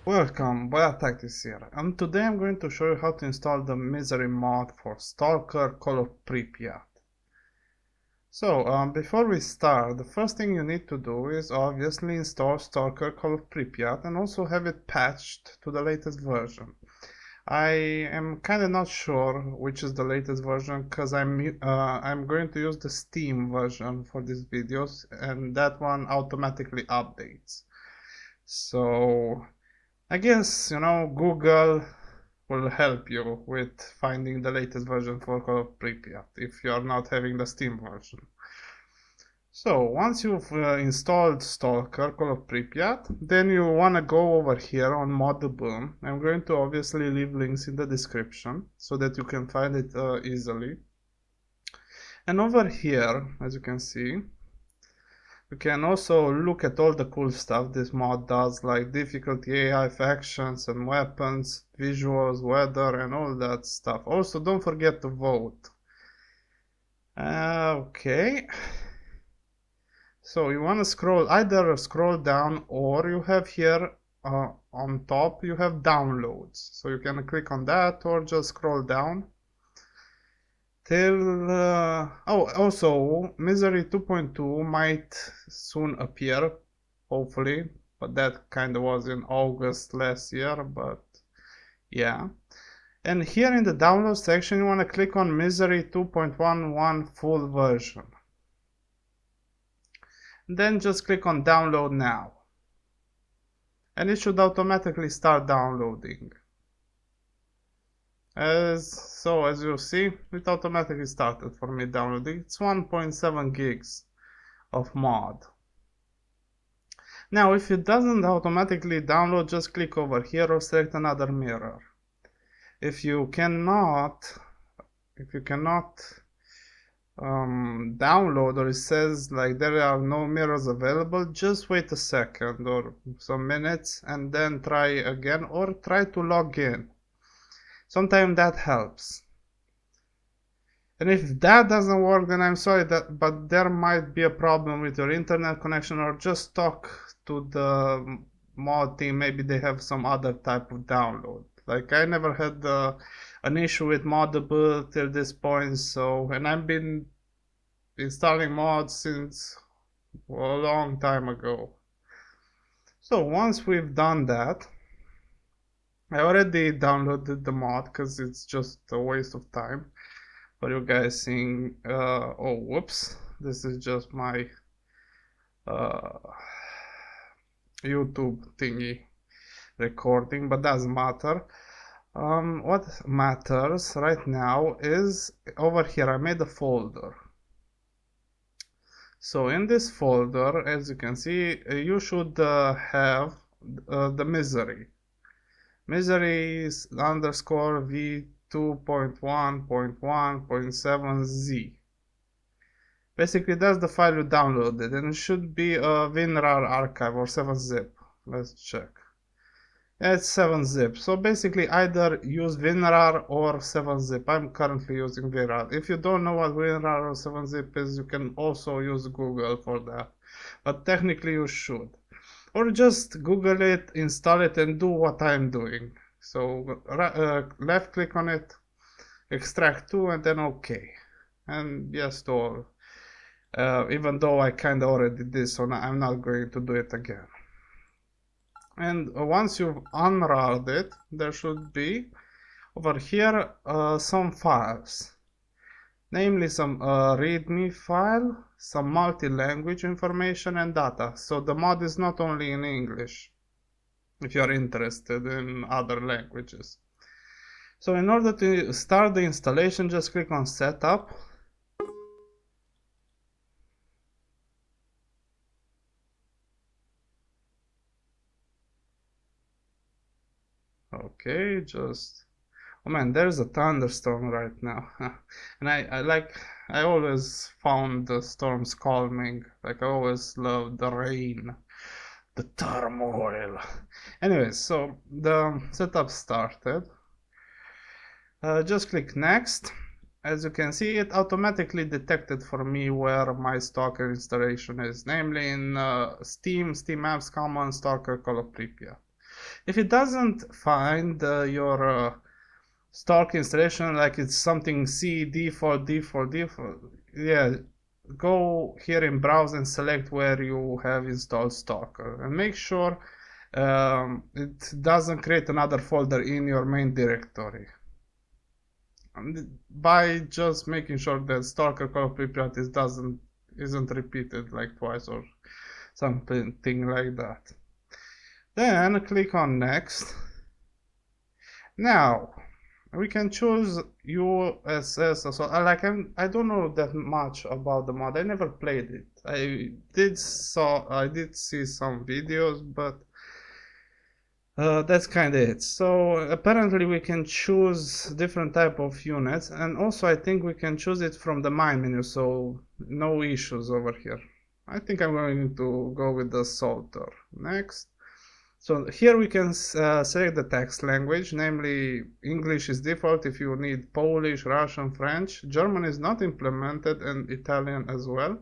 Welcome, Tactics here, and today I'm going to show you how to install the misery mod for Stalker Call of Pripyat. So, before we start, the first thing you need to do is obviously install Stalker Call of Pripyat and also have it patched to the latest version. I am kind of not sure which is the latest version because I'm going to use the Steam version for these videos, and that one automatically updates. So I guess, Google will help you with finding the latest version for Call of Pripyat if you are not having the Steam version. So once you've installed Stalker Call of Pripyat, then you want to go over here on Modable. I'm going to obviously leave links in the description so that you can find it easily. And over here, as you can see, you can also look at all the cool stuff this mod does, like difficulty, AI, factions and weapons, visuals, weather and all that stuff. Also, don't forget to vote. Okay. So you want to either scroll down, or you have here on top, you have downloads. So you can click on that or just scroll down till also Misery 2.2 might soon appear, hopefully, but that kind of was in August last year, but yeah. And here in the download section you want to click on Misery 2.11 full version, then just click on download now and it should automatically start downloading. As you see, it automatically started for me downloading. It's 1.7 gigs of mod. Now, if it doesn't automatically download, just click over here or select another mirror. If you cannot download, or it says like there are no mirrors available, just wait a second or some minutes and then try again, or try to log in. Sometimes that helps. And if that doesn't work, then I'm sorry, but there might be a problem with your internet connection, or just talk to the mod team. Maybe they have some other type of download. Like, I never had an issue with Modable till this point, and I've been installing mods since a long time ago. So once we've done that, I already downloaded the mod because it's just a waste of time for you guys seeing. Oh, whoops, this is just my YouTube thingy recording, but doesn't matter. What matters right now is over here I made a folder. So in this folder, as you can see, you should have the misery is underscore v2.1.1.7z. Basically that's the file you downloaded, and it should be a WinRAR archive or 7-zip. Let's check. Yeah, it's 7-zip. So basically either use WinRAR or 7-zip. I'm currently using WinRAR. If you don't know what WinRAR or 7-zip is, you can also use Google for that, but technically you should. Or just Google it, install it, and do what I'm doing. So left click on it, extract to, and then OK. And yes to all. Even though I kind of already did this, so I'm not going to do it again. And once you've unRARed it, there should be over here some files. Namely some readme file, some multi-language information and data. So the mod is not only in English, if you are interested in other languages. So in order to start the installation, just click on Setup. Okay, just... Oh man, there's a thunderstorm right now. And I always found the storms calming. Like, I always loved the rain, the turmoil. Anyways, so the setup started. Just click next. As you can see, it automatically detected for me where my Stalker installation is, namely in Steam Apps Common Stalker Call of Pripyat. If it doesn't find your Stalk installation, like it's something C default, yeah, go here in browse and select where you have installed Stalker and make sure it doesn't create another folder in your main directory. And by just making sure that Stalker Call of Pripyat isn't repeated like twice or something like that. Then click on next. Now we can choose USS. So I don't know that much about the mod. I never played it. I did see some videos, but that's kind of it. So apparently we can choose different type of units, and also I think we can choose it from the main menu, so no issues over here. I think I'm going to go with the Psalter. Next. So here we can select the text language, namely English is default if you need Polish, Russian, French. German is not implemented, and Italian as well.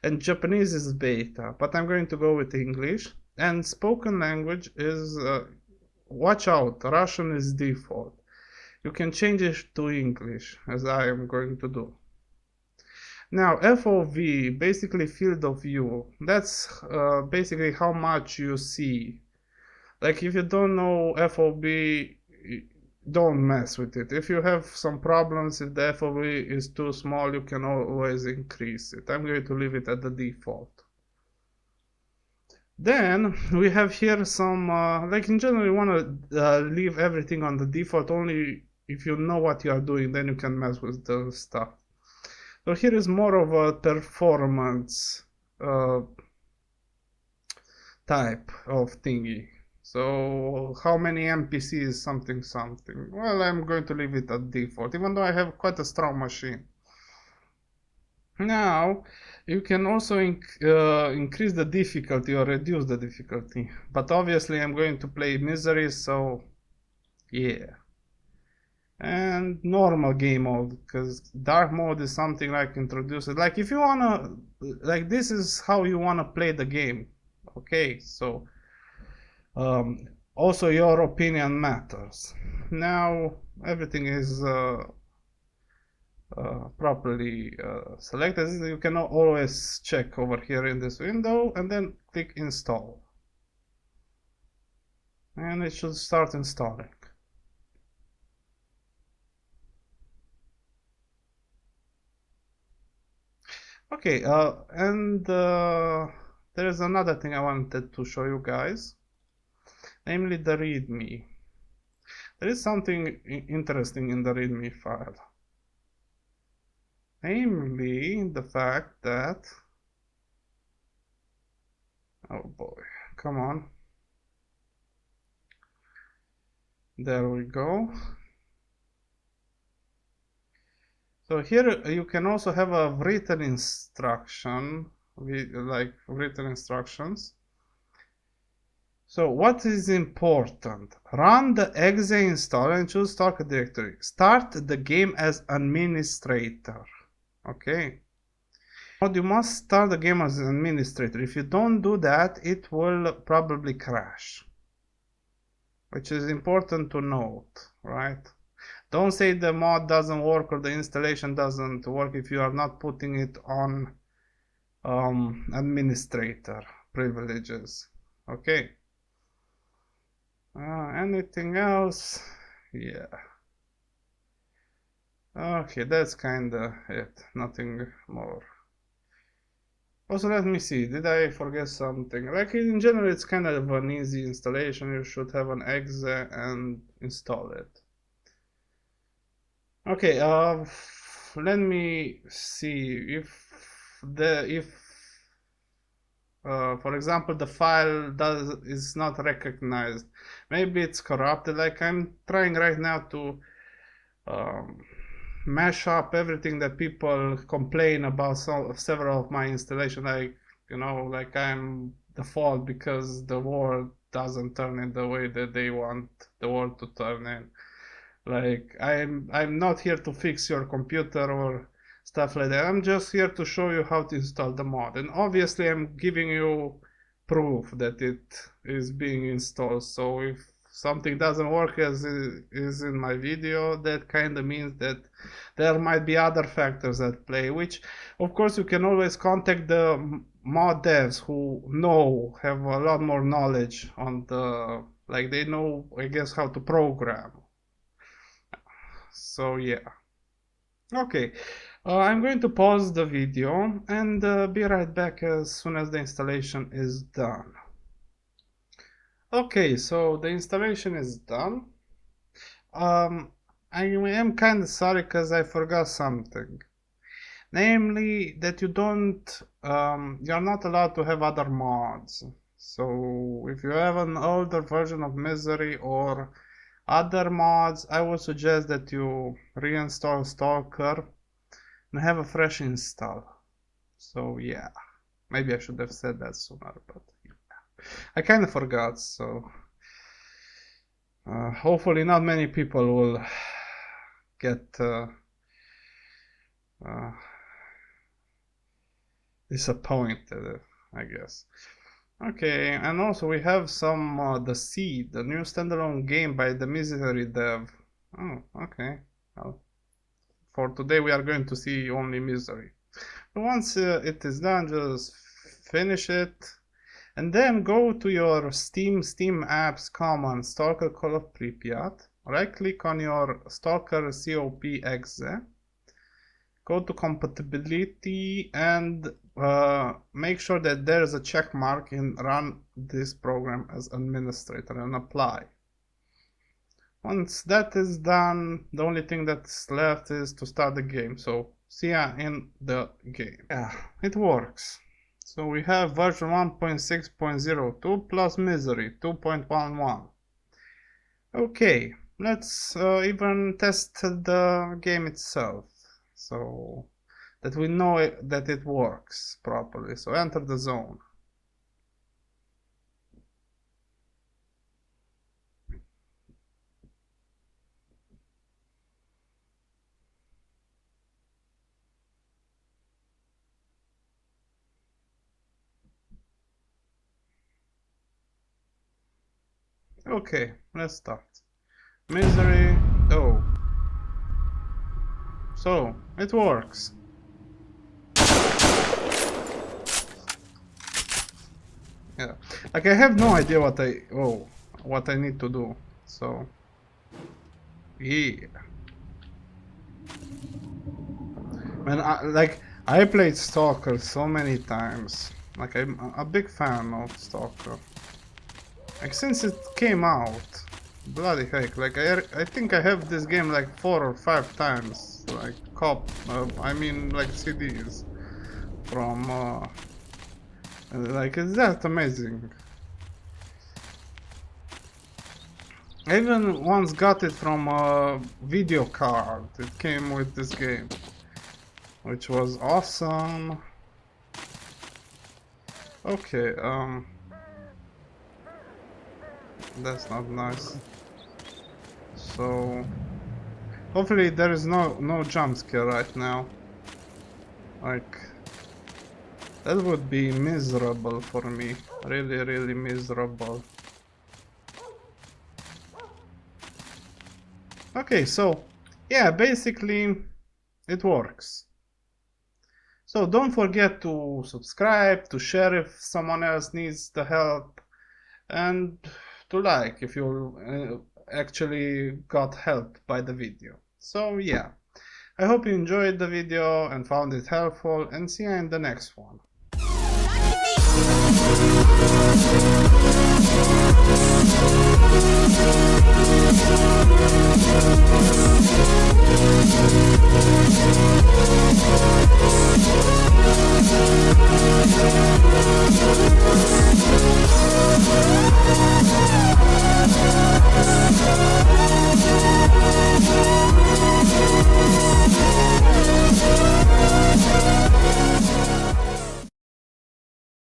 And Japanese is beta, but I'm going to go with English. And spoken language is, watch out, Russian is default. You can change it to English, as I am going to do. Now, FOV, basically field of view, that's basically how much you see. Like if you don't know FOV, don't mess with it. If you have some problems, if the FOV is too small, you can always increase it. I'm going to leave it at the default. Then we have here some, like in general, you want to leave everything on the default. Only if you know what you are doing, then you can mess with the stuff. So here is more of a performance type of thingy. So how many NPCs, something. Well, I'm going to leave it at default, even though I have quite a strong machine. Now, you can also increase the difficulty or reduce the difficulty. But obviously I'm going to play misery, so yeah. And normal game mode, because dark mode is something like introduced. Like if you wanna, like this is how you wanna play the game. Okay, so also your opinion matters. Now everything is properly selected. You can always check over here in this window and then click install. And it should start installing. Okay, and there is another thing I wanted to show you guys, namely the README. There is something interesting in the README file, namely the fact that, oh boy, come on, there we go. So here you can also have a written instruction, like written instructions. So what is important? Run the exe install and choose Stalker directory. Start the game as administrator. Okay. But you must start the game as an administrator. If you don't do that, it will probably crash. Which is important to note, right? Don't say the mod doesn't work or the installation doesn't work if you are not putting it on administrator privileges. Okay. Anything else? Yeah. Okay, that's kinda it. Nothing more. Also, let me see. Did I forget something? Like in general, it's kind of an easy installation. You should have an exe and install it. Okay. Let me see for example, the file is not recognized. Maybe it's corrupted. Like I'm trying right now to mash up everything that people complain about several of my installation. Like, you know, like I'm the fault because the world doesn't turn in the way that they want the world to turn in. Like I'm not here to fix your computer or stuff like that. I'm just here to show you how to install the mod, and obviously I'm giving you proof that it is being installed. So if something doesn't work as it is in my video, that kind of means that there might be other factors at play, which of course you can always contact the mod devs who have a lot more knowledge on the, like, they know, I guess, how to program. So yeah. Okay, I'm going to pause the video and be right back as soon as the installation is done. Okay, so the installation is done. I am kind of sorry because I forgot something. Namely, that you're not allowed to have other mods. So if you have an older version of Misery or other mods, I would suggest that you reinstall Stalker and have a fresh install. So yeah, maybe I should have said that sooner, but yeah. I kind of forgot, so hopefully not many people will get disappointed, I guess. Okay, and also we have some The Seed, the new standalone game by the Misery dev. Oh, okay. Well, for today we are going to see only Misery. Once it is done, just finish it, and then go to your Steam apps command Stalker Call of Pripyat. Right click on your Stalker COP.exe. Go to compatibility and make sure that there is a check mark in run this program as administrator and apply. Once that is done, the only thing that's left is to start the game. So see ya in the game. Yeah, it works. So we have version 1.6.02 plus Misery 2.11. Okay, let's even test the game itself, so that we know that it works properly. So enter the zone. Okay, let's start. Misery. Oh. So, it works. Yeah. Like, I have no idea what I need to do. So, yeah. Man, I played Stalker so many times. Like, I'm a big fan of Stalker. Like, since it came out, bloody heck, like, I think I have this game like 4 or 5 times, like, like CDs from, like, it's that amazing. I even once got it from a video card. It came with this game, which was awesome. Okay, that's not nice. So hopefully there is no jump scare right now. Like, that would be miserable for me. Really miserable. Okay, so yeah, basically it works. So don't forget to subscribe, to share if someone else needs the help, and to like if you actually got helped by the video. So yeah, I hope you enjoyed the video and found it helpful, and see you in the next one.